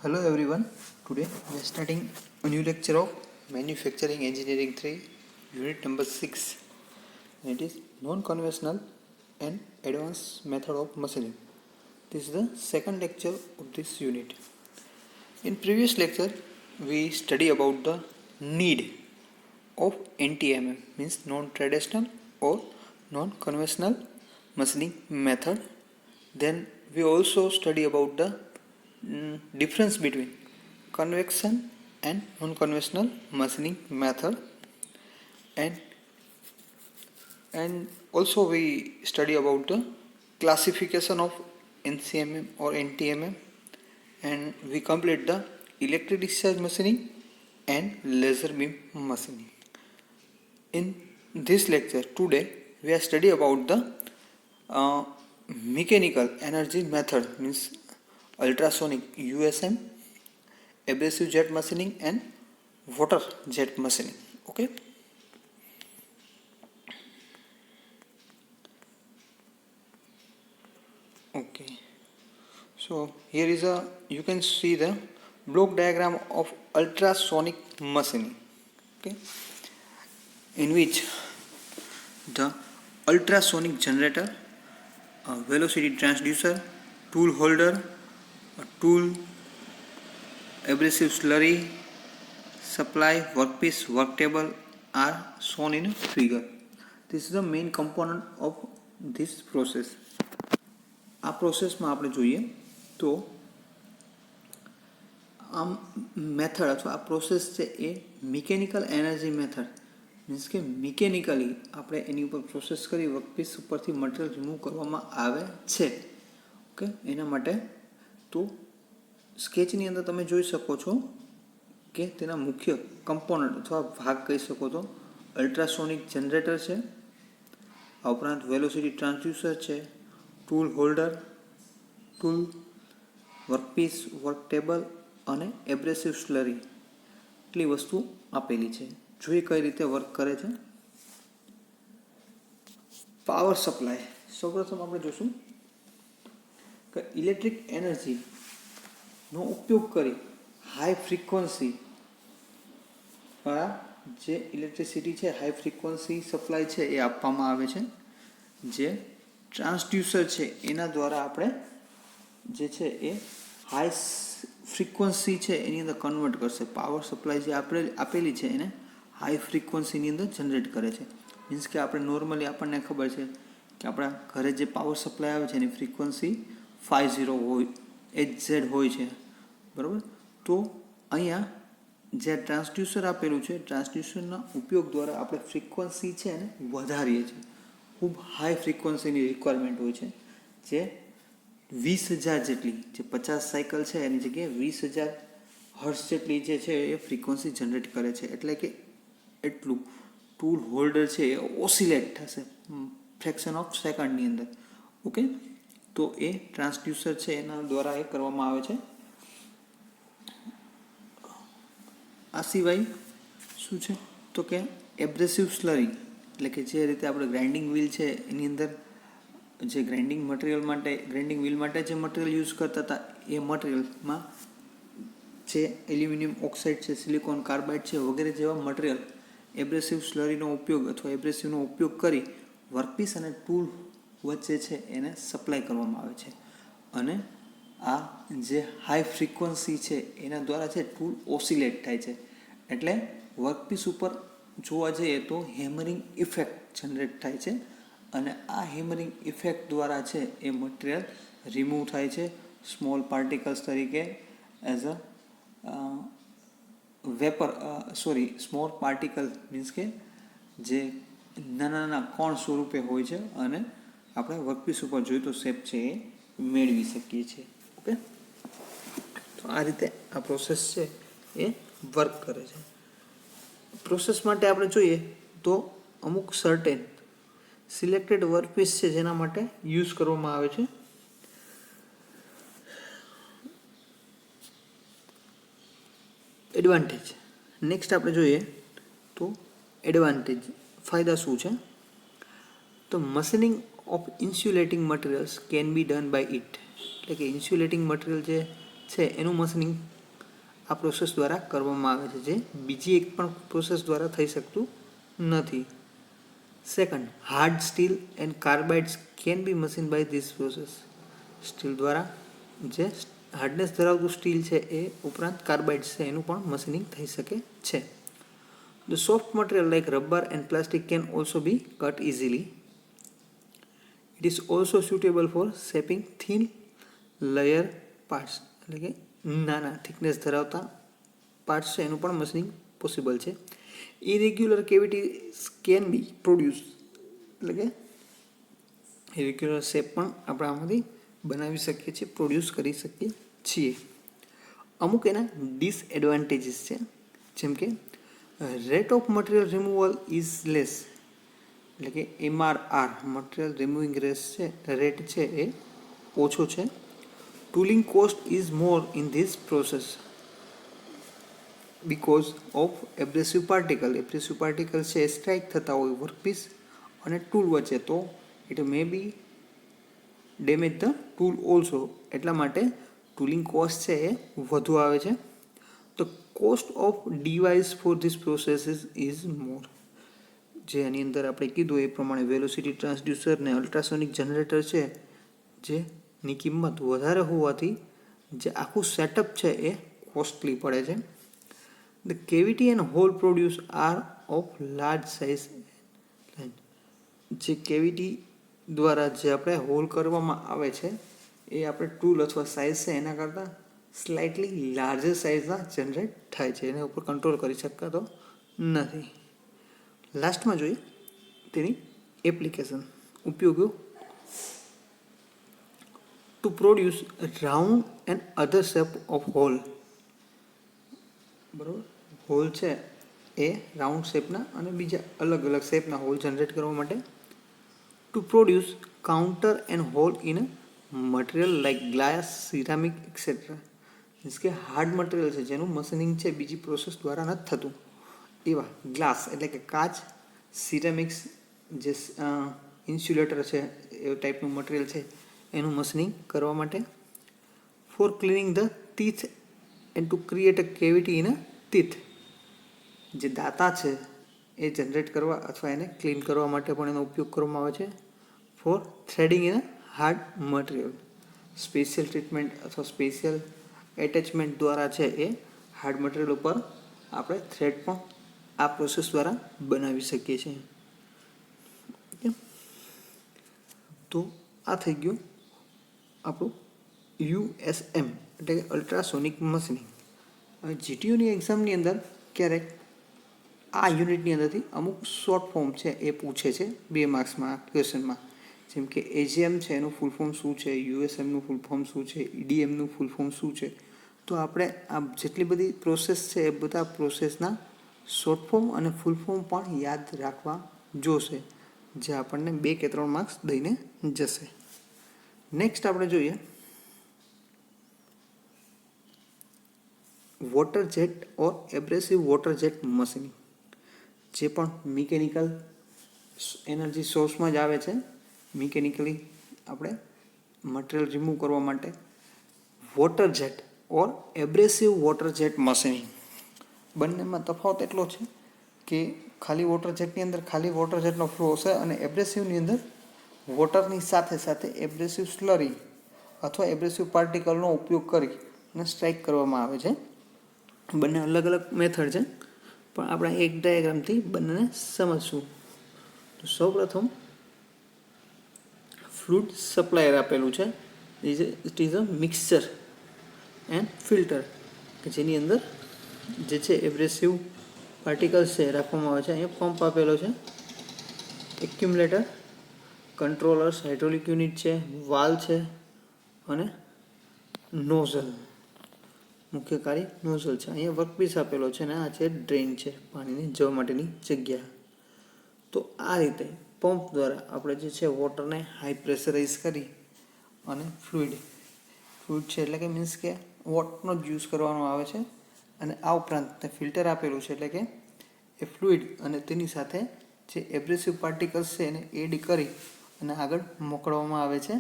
Hello everyone. Today we are starting a new lecture of Manufacturing Engineering 3, unit number 6. And it is non-conventional and advanced method of machining. This is the second lecture of this unit. In previous lecture we study about the need of NTMM, means non-traditional or non-conventional machining method. Then we also study about the difference between convection and non-conventional machining method, and also we study about the classification of NCMM or NTMM, and we complete the electric discharge machining and laser beam machining. In this lecture today we are study about the mechanical energy method, means ultrasonic USM, abrasive jet machining and water jet machining. Okay. So here is you can see the block diagram of ultrasonic machining. Okay. In which the ultrasonic generator, a velocity transducer, tool holder, a tool, abrasive slurry, supply, workpiece, work table are shown in a figure. This is the main component of this process. આ પ્રોસેસમાં આપણે જોઈએ તો આમ method અથવા આ process છે એ mechanical energy method, means કે મિકેનિકલી આપણે એની ઉપર પ્રોસેસ કરી વર્કપીસ ઉપરથી મટીરિયલ રિમૂવ કરવામાં આવે છે. ઓકે, એના માટે તો સ્કેચની અંદર તમે જોઈ શકો છો કે તેના મુખ્ય કમ્પોનન્ટ અથવા ભાગ કહી શકો તો અલ્ટ્રાસોનિક જનરેટર છે, આ ઉપરાંત વેલોસિટી ટ્રાન્સડ્યુસર છે, tool holder, tool, workpiece, work table અને એબ્રેસિવ સ્લરી એટલી વસ્તુ આપેલી છે. જોઈએ કઈ રીતે વર્ક કરે છે. પાવર સપ્લાય, સૌપ્રથમ આપણે જોશું કે ઇલેક્ટ્રિક એનર્જીનો ઉપયોગ કરી હાઈ ફ્રીક્વન્સી જે ઇલેક્ટ્રિસિટી છે, હાઈ ફ્રીક્વન્સી સપ્લાય છે એ આપવામાં આવે છે, જે ટ્રાન્સડ્યુસર છે એના દ્વારા આપણે જે છે એ હાઈ ફ્રીક્વન્સી છે એની અંદર કન્વર્ટ કરશે. પાવર સપ્લાય જે આપણે આપેલી છે એને હાઈ ફ્રીક્વન્સીની અંદર જનરેટ કરે છે. મીન્સ કે આપણે નોર્મલી આપણને ખબર છે કે આપણા ઘરે જે પાવર સપ્લાય આવે છે એની ફ્રીક્વન્સી 50 હોય, HZ હોય છે, બરાબર. તો અહીંયા જે ટ્રાન્સડ્યુસર આપેલું છે, ટ્રાન્સડ્યુસરના ઉપયોગ દ્વારા આપણે ફ્રીક્વન્સી છે એને વધારીએ છીએ. ખૂબ હાઈ ફ્રીક્વન્સીની રિક્વાયરમેન્ટ હોય છે, જે 20,000 જેટલી, જે 50 સાયકલ છે એની જગ્યાએ 20,000 હર્ટ્ઝ જેટલી જે છે એ ફ્રીક્વન્સી જનરેટ કરે છે. એટલે કે એટલું ટૂલ હોલ્ડર છે એ ઓસિલેટ થશે ફ્રેક્શન ઓફ સેકન્ડની અંદર. ઓકે, તો એ ટ્રાન્સડ્યુસર છે એના દ્વારા એ કરવામાં આવે છે. આ સિવાય શું છે તો કે એબ્રેસિવ સ્લરી, એટલે કે જે રીતે આપણે ગ્રાઇન્ડિંગ વ્હીલ છે એની અંદર જે ગ્રાઇન્ડિંગ વ્હીલ માટે જે મટીરિયલ યુઝ કરતા હતા એ મટીરિયલમાં જે એલ્યુમિનિયમ ઓક્સાઇડ છે, સિલિકોન કાર્બાઇડ છે વગેરે જેવા મટીરિયલ એબ્રેસિવ સ્લરીનો ઉપયોગ અથવા એબ્રેસિવનો ઉપયોગ કરી વર્કપીસ અને ટૂલ વચ્ચે છે એને સપ્લાય કરવામાં આવે છે. અને આ જે હાઈ ફ્રીક્વન્સી છે એના દ્વારા છે ટૂલ ઓસિલેટ થાય છે. એટલે વર્કપીસ ઉપર જોવા જઈએ તો હેમરિંગ ઇફેક્ટ જનરેટ થાય છે, અને આ હેમરિંગ ઇફેક્ટ દ્વારા છે એ મટીરિયલ રિમૂવ થાય છે સ્મોલ પાર્ટિકલ્સ તરીકે, as a small particle means કે જે નાના નાના કણ સ્વરૂપે હોય છે, અને આપણે વર્કપીસ ઉપર જોઈતો શેપ છે એ મેળવી શકીએ છીએ. ઓકે, તો આ રીતે આ પ્રોસેસ છે એ વર્ક કરે છે. પ્રોસેસ માટે આપણે જોઈએ તો અમુક સર્ટેન સિલેક્ટેડ વર્કપીસ છે જેના માટે યુઝ કરવામાં આવે છે. એડવાન્ટેજ, નેક્સ્ટ આપણે જોઈએ તો એડવાન્ટેજ, ફાયદા શું છે. તો machining of insulating materials can be done by it, એટલે કે ઇન્સ્યુલેટિંગ મટીરિયલ જે છે એનું મશીનિંગ આ પ્રોસેસ દ્વારા કરવામાં આવે છે, જે બીજી એક પણ પ્રોસેસ દ્વારા થઈ શકતું નથી. Second, hard steel and carbides can be machine by this process. Steel દ્વારા જે હાર્ડનેસ ધરાવતું સ્ટીલ છે એ ઉપરાંત કાર્બાઇડ્સ છે એનું પણ મશીનિંગ થઈ શકે છે. The soft material like rubber and plastic can also be cut easily. It is also suitable for shaping thin layer parts. એટલે કે નાના થિકનેસ ધરાવતા પાર્ટ્સ છે એનું પણ મશીનિંગ પોસિબલ છે. Irregular cavities can be produce. એટલે કે ઇરેગ્યુલર શેપ પણ આપણે આમાંથી બનાવી શકીએ છીએ, પ્રોડ્યુસ કરી શકીએ છીએ. અમુક એના ડિસએડવાન્ટેજીસ છે, જેમ કે rate of material removal is less. એટલે કે MRR મટીરિયલ રિમૂવિંગ રેટ છે એ ઓછો છે. Tooling cost is more in this process because of abrasive particle. Abrasive particle છે એ સ્ટ્રાઇક થતા હોય વર્કપીસ અને ટૂલ વચ્ચે, તો it may be damage the tool also. એટલા માટે ટૂલિંગ કોસ્ટ છે એ વધુ આવે છે. The cost of device for this processes is more. જે આની અંદર આપણે કીધું એ પ્રમાણે વેલોસિટી ટ્રાન્સડ્યુસર ને અલ્ટ્રાસોનિક જનરેટર છે જેની કિંમત વધારે હોવાથી જે આખું સેટઅપ છે એ કોસ્ટલી પડે છે. The cavity and hole produce are of large size. જે કેવિટી દ્વારા જે આપણે હોલ કરવામાં આવે છે એ આપણે ટૂલ અથવા સાઇઝ છે એના કરતાં સ્લાઇટલી લાર્જર સાઇઝના જનરેટ થાય છે. એના ઉપર કંટ્રોલ કરી શકાતો નથી. લાસ્ટમાં જોઈએ તેની એપ્લિકેશન, ઉપયોગો. To produce round and other shape of hole. બરાબર, હોલ છે એ રાઉન્ડ શેપના અને બીજા અલગ અલગ શેપના હોલ જનરેટ કરવા માટે. To produce counter and hole in material like glass, ceramic etcetera. Means કે હાર્ડ મટીરિયલ છે જેનું મશીનિંગ છે બીજી પ્રોસેસ દ્વારા નથી થતું, એવા ગ્લાસ એટલે કે કાચ, સિરામિક્સ જે ઇન્સ્યુલેટર છે એ ટાઈપનું મટીરિયલ છે એનું મશીનિંગ કરવા માટે. For cleaning the teeth and to create a cavity in a teeth. જે દાંતા છે એ જનરેટ કરવા અથવા એને ક્લીન કરવા માટે પણ એનો ઉપયોગ કરવામાં આવે છે. For threading in a hard material. Special treatment અથવા સ્પેશિયલ એટેચમેન્ટ દ્વારા છે એ હાર્ડ મટીરિયલ ઉપર આપણે થ્રેડ પણ આ પ્રોસેસ દ્વારા બનાવી શકીએ છીએ. તો આ થઈ ગયું આપણું USM એટલે કે અલ્ટ્રાસોનિક મશીનિંગ. હવે GTUની એક્ઝામની અંદર ક્યારેક આ યુનિટની અંદરથી અમુક શોર્ટ ફોર્મ છે એ પૂછે છે 2 માર્ક્સમાં ક્વેશ્ચનમાં. જેમ કે AGM છે એનું ફૂલ ફોર્મ શું છે, USMનું ફૂલ ફોર્મ શું છે, EDMનું ફૂલ ફોર્મ શું છે. તો આપણે આ જેટલી બધી પ્રોસેસ છે એ બધા પ્રોસેસના શોર્ટ ફોર્મ અને ફૂલ ફોર્મ પણ યાદ રાખવા જોશે, જે આપણને 2 કે 3 માર્ક્સ દઈને જશે. નેક્સ્ટ આપણે જોઈએ વોટર જેટ ઓર એબ્રેસિવ વોટર જેટ મશીનિંગ. જે પણ મિકેનિકલ એનર્જી સોર્સમાં જ આવે છે. મિકેનિકલી આપણે મટીરિયલ રિમૂવ કરવા માટે વોટર જેટ ઓર એબ્રેસિવ વોટર જેટ મશીનિંગ. બંનેમાં તફાવત એટલો છે કે ખાલી વોટર જેટની અંદર ખાલી વોટર જેટનો ફ્લો હશે અને એબ્રેસિવની અંદર વોટરની સાથે સાથે એબ્રેસિવ સ્લરી અથવા એબ્રેસિવ પાર્ટિકલનો ઉપયોગ કરી અને સ્ટ્રાઇક કરવામાં આવે છે. બંને અલગ અલગ મેથડ છે, પણ આપણે એક ડાયાગ્રામથી બંનેને સમજશું. તો સૌપ્રથમ ફ્લુઇડ સપ્લાયર આપેલું છે. It is a mixture and filter, કે જેની અંદર જે છે એબ્રેસિવ પાર્ટિકલ્સ છે રાખવામાં આવે છે. અહીંયા પંપ આપેલો છે, એક્યુમ્યુલેટર, કંટ્રોલર્સ, હાઇડ્રોલિક યુનિટ છે, વાલ છે અને નોઝલ. મુખ્ય કાર્ય નોઝલ છે. અહીંયા વર્કપીસ આપેલો છે અને આ છે ડ્રેઇન છે, પાણીની જવા માટેની જગ્યા. તો આ રીતે પંપ દ્વારા આપણે જે છે વોટરને હાઈ પ્રેશરાઇઝ કરી અને ફ્લુઇડ છે એટલે કે મીન્સ કે વોટરનો જ યુઝ કરવાનો આવે છે. અને આ ઉપરાંત ફિલ્ટર આપેલું છે એટલે કે એ ફ્લુઇડ અને તેની સાથે જે એબ્રેસિવ પાર્ટિકલ્સ છે એને એડ કરી અને આગળ મોકલવામાં આવે છે.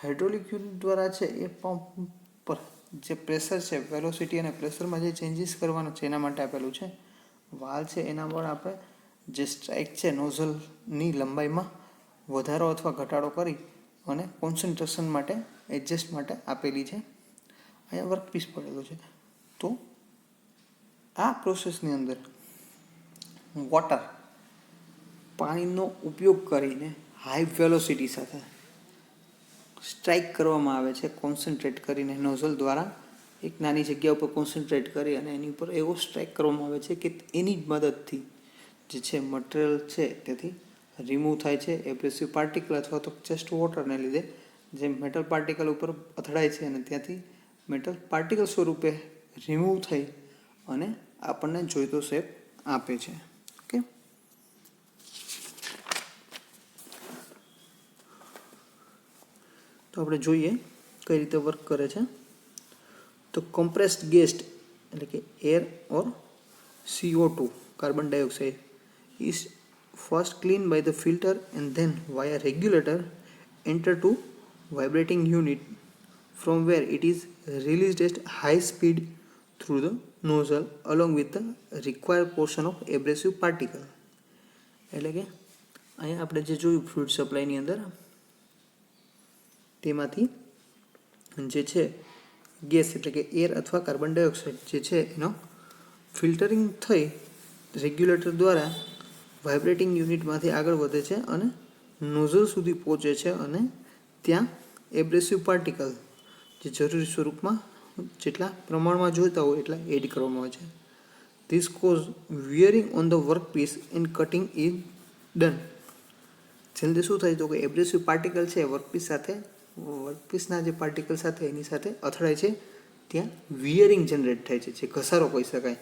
હાઇડ્રોલિક યુનિટ દ્વારા છે એ પંપ પર જે પ્રેશર છે, વેલોસિટી અને પ્રેશરમાં જે ચેન્જીસ કરવાનો છે એના માટે આપેલું છે. વાલ છે એના પર આપણે જે સ્ટ્રાઇક છે નોઝલની લંબાઈમાં વધારો અથવા ઘટાડો કરી અને કોન્સન્ટ્રેશન માટે એડજસ્ટ માટે આપેલી છે. અહીંયા વર્કપીસ પડેલો છે. તો આ પ્રોસેસની અંદર વોટર પાણીનો ઉપયોગ કરીને હાઈ વેલોસિટી સાથે સ્ટ્રાઇક કરવામાં આવે છે. કોન્સન્ટ્રેટ કરીને નોઝલ દ્વારા એક નાની જગ્યા ઉપર કોન્સન્ટ્રેટ કરી અને એની ઉપર એવો સ્ટ્રાઇક કરવામાં આવે છે કે એની જ મદદથી જે છે મટીરિયલ છે તેથી રિમૂવ થાય છે. એબ્રેસિવ પાર્ટિકલ અથવા તો જસ્ટ વોટરને લીધે જે મેટલ પાર્ટિકલ ઉપર અથડાય છે અને ત્યાંથી મેટલ પાર્ટિકલ સ્વરૂપે રિમૂવ થઈ અને આપણને જોઈતો શેપ આપે છે. ઓકે, તો આપણે જોઈએ કઈ રીતે વર્ક કરે છે. તો કોમ્પ્રેસ્ડ ગેસ એટલે કે air or CO2 carbon dioxide is first cleaned by the filter and then via regulator enter to vibrating unit from where it is released at high speed through the nozzle along with the required portion of abrasive particle. એટલે કે અહીંયા આપણે જે જોયું fluid સપ્લાયની અંદર તેમાંથી જે છે ગેસ એટલે કે એર અથવા કાર્બન ડાયોક્સાઇડ જે છે એનો ફિલ્ટરિંગ થઈ રેગ્યુલેટર દ્વારા વાઇબ્રેટિંગ યુનિટમાંથી આગળ વધે છે અને નોઝલ સુધી પહોંચે છે અને ત્યાં એબ્રેસિવ પાર્ટિકલ જે જરૂરી સ્વરૂપમાં જેટલા પ્રમાણમાં જોઈતા હોય એટલા એડ કરવામાં આવે છે. This cause wearing on the workpiece and cutting is done. જલ્દી શું થાય તો કે એબ્રેસિવ પાર્ટિકલ છે વર્કપીસના જે પાર્ટિકલ સાથે એની સાથે અથડાય છે, ત્યાં વિયરિંગ જનરેટ થાય છે, જે ઘસારો કહી શકાય,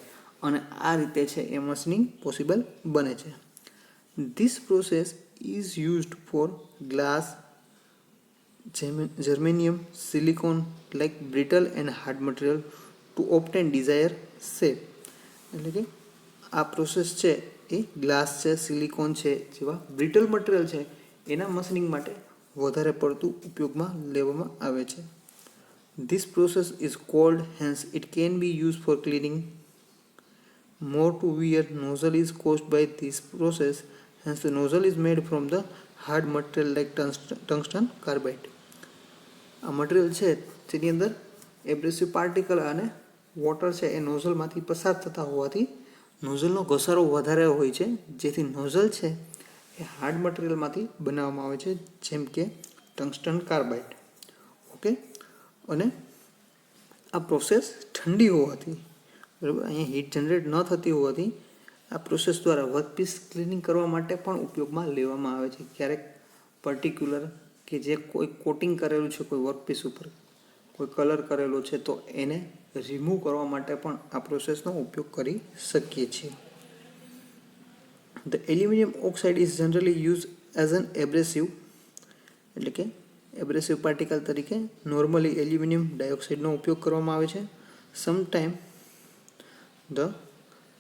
અને આ રીતે છે એ મશીનિંગ પોસિબલ બને છે. This process is used four glass, germanium, silicon like brittle and hard material to obtain desired shape. એટલે કે આ પ્રોસેસ છે એ ગ્લાસ છે, સિલિકોન છે જેવા બ્રિટલ મટીરિયલ છે એના મશીનિંગ માટે વધારે પડતું ઉપયોગમાં લેવામાં આવે છે. This process is called, hence it can be used for cleaning. More to wear nozzle is caused by this process, hence the nozzle is made from the hard material like tungsten carbide. આ material છે જેની અંદર એબ્રેસિવ particle અને water છે એ નોઝલમાંથી પસાર થતા હોવાથી નોઝલનો ઘસારો વધારે હોય છે, જેથી નોઝલ છે એ હાર્ડ મટીરિયલમાંથી બનાવવામાં આવે છે, જેમ કે ટંગસ્ટન કાર્બાઇડ. ઓકે, અને આ પ્રોસેસ ઠંડી હોવાથી, બરાબર, અહીંયા હીટ જનરેટ ન થતી હોવાથી આ પ્રોસેસ દ્વારા વર્કપીસ ક્લિનિંગ કરવા માટે પણ ઉપયોગમાં લેવામાં આવે છે. ક્યારેક પર્ટિક્યુલર કે જે કોઈ કોટિંગ કરેલું છે કોઈ વર્કપીસ ઉપર, કોઈ કલર કરેલો છે, તો એને રિમૂવ કરવા માટે પણ આ પ્રોસેસનો ઉપયોગ કરી શકીએ છીએ. The aluminum oxide is generally used as an abrasive, એટલે કે એબ્રેસિવ પાર્ટિકલ તરીકે નોર્મલી એલ્યુમિનિયમ ડાયોક્સાઇડનો ઉપયોગ કરવામાં આવે છે. Sometime the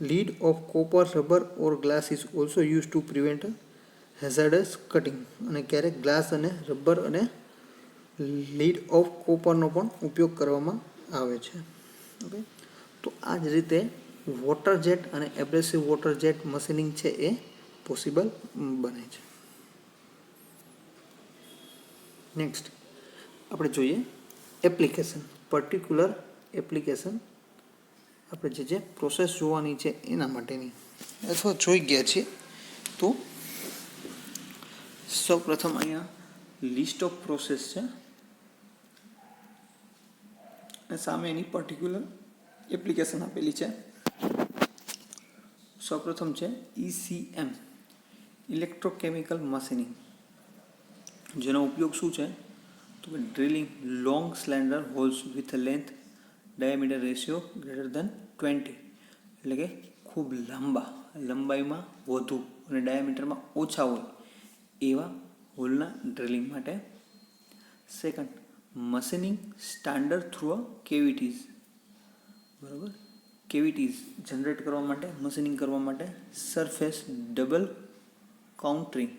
lead of copper, rubber or glass is also use to prevent hazardous cutting. અને ક્યારેક ગ્લાસ અને રબર અને લીડ ઓફ કોપરનો પણ ઉપયોગ કરવામાં આવે છે. ઓકે, તો આ જ રીતે વોટર જેટ અને એબ્રેસિવ વોટર જેટ મશીનિંગ છે એ પોસિબલ બને છે. નેક્સ્ટ આપણે જોઈએ એપ્લિકેશન, પર્ટિક્યુલર એપ્લિકેશન આપણે જે પ્રોસેસ જોવાની છે એના માટેની અથવા જોઈ ગયા છીએ. તો સૌપ્રથમ અહીંયા લિસ્ટ ઓફ પ્રોસેસ છે, સામે એની પર્ટિક્યુલર એપ્લિકેશન આપેલી છે. સૌપ્રથમ છે ECM, ઇલેક્ટ્રોકેમિકલ મશીનિંગ, જેનો ઉપયોગ શું છે તો કે drilling long slender holes with length diameter ratio greater than 20, એટલે કે ખૂબ લાંબા, લંબાઈમાં વધુ અને ડાયામીટરમાં ઓછા હોય એવા હોલના ડ્રિલિંગ માટે. Second, machining standard through a cavities, બરાબર, કેવિટીઝ જનરેટ કરવા માટે, મશીનિંગ કરવા માટે. Surface double contouring,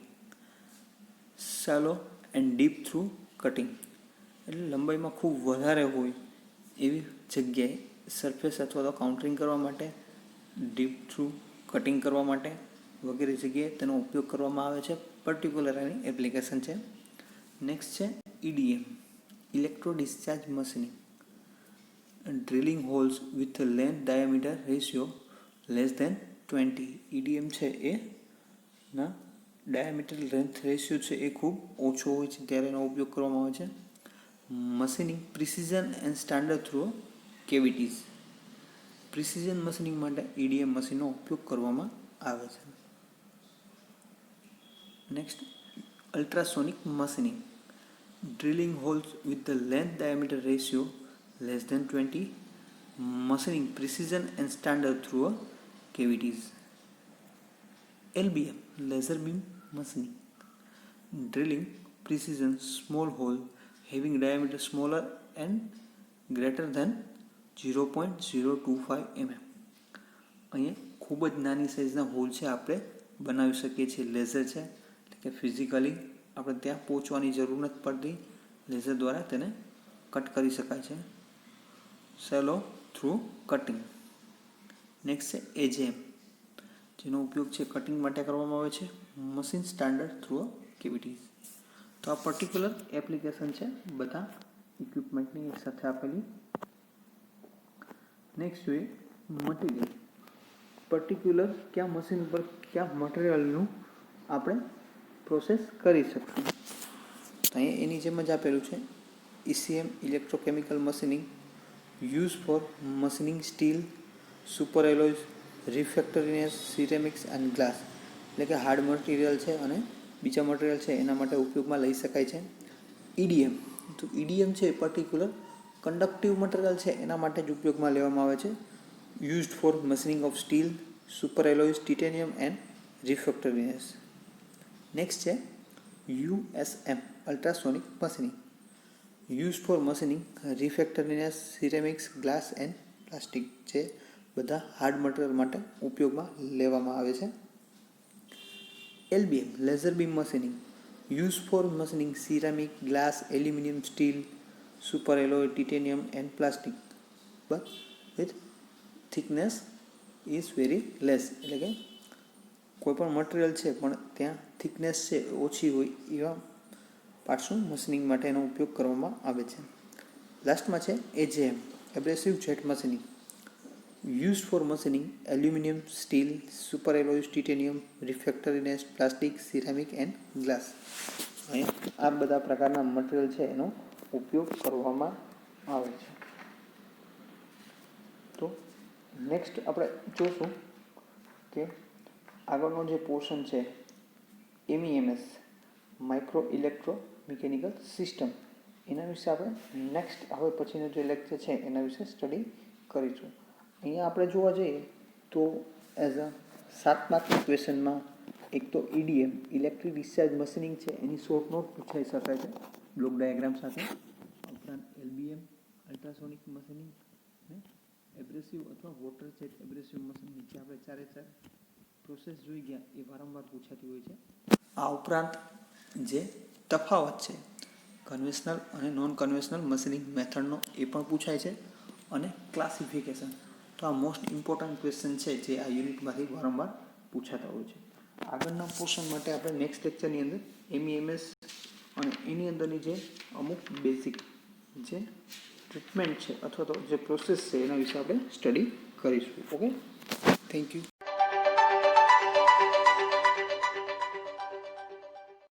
shallow and deep through cutting, એટલે લંબાઈમાં ખૂબ વધારે હોય એવી જગ્યાએ સરફેસ અથવા તો કાઉન્ટરિંગ કરવા માટે, ડીપ થ્રુ કટિંગ કરવા માટે વગેરે જગ્યાએ તેનો ઉપયોગ કરવામાં આવે છે. પર્ટિક્યુલર એની એપ્લિકેશન છે. નેક્સ્ટ છે EDM, electro discharge machining. Drilling holes with length diameter ratio less than 20. EDM છે એ ના ડાયામીટર લેન્થ રેશિયો છે એ ખૂબ ઓછો હોય છે ત્યારે એનો ઉપયોગ કરવામાં આવે છે. Machining precision and standard through cavities. Precision machining માટે EDM મશીનનો ઉપયોગ કરવામાં આવે છે. Next ultrasonic machining. Drilling holes with the length diameter ratio less than 20. Machining precision and standard through cavities. LBM laser beam machining. Drilling precision small hole having diameter smaller and greater than 0.025 mm. અહીંયા ખૂબ જ નાની સાઇઝના hall છે આપણે બનાવી શકીએ છીએ. Laser છે એટલે કે ફિઝિકલી આપણે ત્યાં પહોંચવાની જરૂર નથી પડતી. લેઝર દ્વારા તેને કટ કરી શકાય છે. સેલો થ્રુ કટિંગ. નેક્સ્ટ છે AJM, જેનો ઉપયોગ છે કટિંગ માટે કરવામાં આવે છે. Machine standard through cavities. તો આ પર્ટિક્યુલર એપ્લિકેશન છે બધા ઇક્વિપમેન્ટની એક સાથે આપેલી. નેક્સ્ટ જોઈએ મટીરિયલ. પર્ટિક્યુલર કયા મશીન ઉપર કયા મટીરિયલનું આપણે પ્રોસેસ કરી શકશું. તો અહીંયા એની જેમ જ આપેલું છે ECM, electrochemical machining, use for machining steel, super alloys, refractoriness, ceramics and glass. એટલે કે હાર્ડ મટીરિયલ છે અને બીજા મટીરિયલ છે એના માટે ઉપયોગમાં લઈ શકાય છે. EDM, તો EDM છે એ પર્ટિક્યુલર કન્ડક્ટિવ મટીરિયલ છે એના માટે જ ઉપયોગમાં લેવામાં આવે છે. Used for machining of steel, super alloys, titanium and refractoriness. Next છે USM, ultrasonic machining. Use for machining refractoriness, ceramics, glass and plastic. જે બધા હાર્ડ મટીરિયલ માટે ઉપયોગમાં લેવામાં આવે છે. LBM, laser beam machining. Use for machining ceramic, glass, aluminium, steel, super alloy, titanium and plastic, but with thickness is very less. એટલે કે કોઈ પણ મટીરિયલ છે પણ ત્યાં થિકનેસ છે ઓછી હોય એવા પાર્ટ્સનું મશીનિંગ માટે એનો ઉપયોગ કરવામાં આવે છે. લાસ્ટમાં છે AJM, abrasive jet machining. Use for machining aluminium, steel, super alloys, titanium, refractoriness, plastic, ceramic and glass. અહીંયા આ બધા પ્રકારના મટીરિયલ છે એનો ઉપયોગ કરવામાં આવે છે. તો નેક્સ્ટ આપણે જોશું કે આગળનો જે પોર્શન છે MEMS, micro electro mechanical system. એના વિશે આપણે નેક્સ્ટ હવે પછીનો જે લેક્ચર છે એના વિશે સ્ટડી કરીશું. અહીંયા આપણે જોવા જઈએ તો એઝ અ 7 માર્કના ક્વેશ્ચનમાં એક તો EDM, ઇલેક્ટ્રિક ડિસ્ચાર્જ મશીનિંગ છે એની શોર્ટ નોટ પૂછાઈ શકાય છે બ્લોક ડાયાગ્રામ સાથે. ઉપરાંત LBM, અલ્ટ્રાસોનિક મશીનિંગ અને એબ્રેસિવ અથવા વોટર જેટ એબ્રેસિવ મશીનિંગ, જે આપણે 4 પ્રોસેસ જોઈ ગયા એ વારંવાર પૂછાતી હોય છે. આ ઉપરાંત જે તફાવત છે કન્વેશનલ અને નોન કન્વેશનલ મશીનિંગ મેથડનો એ પણ પૂછાય છે. અને ક્લાસિફિકેશન. તો આ મોસ્ટ ઇમ્પોર્ટન્ટ ક્વેશ્ચન છે જે આ યુનિટમાંથી વારંવાર પૂછાતા હોય છે. આગળના પોર્શન માટે આપણે નેક્સ્ટ લેક્ચરની અંદર MEMS અને એની અંદરની જે અમુક બેઝિક જે ટ્રીટમેન્ટ છે અથવા તો જે પ્રોસેસ છે એના વિશે આપણે સ્ટડી કરીશું. Okay, thank you.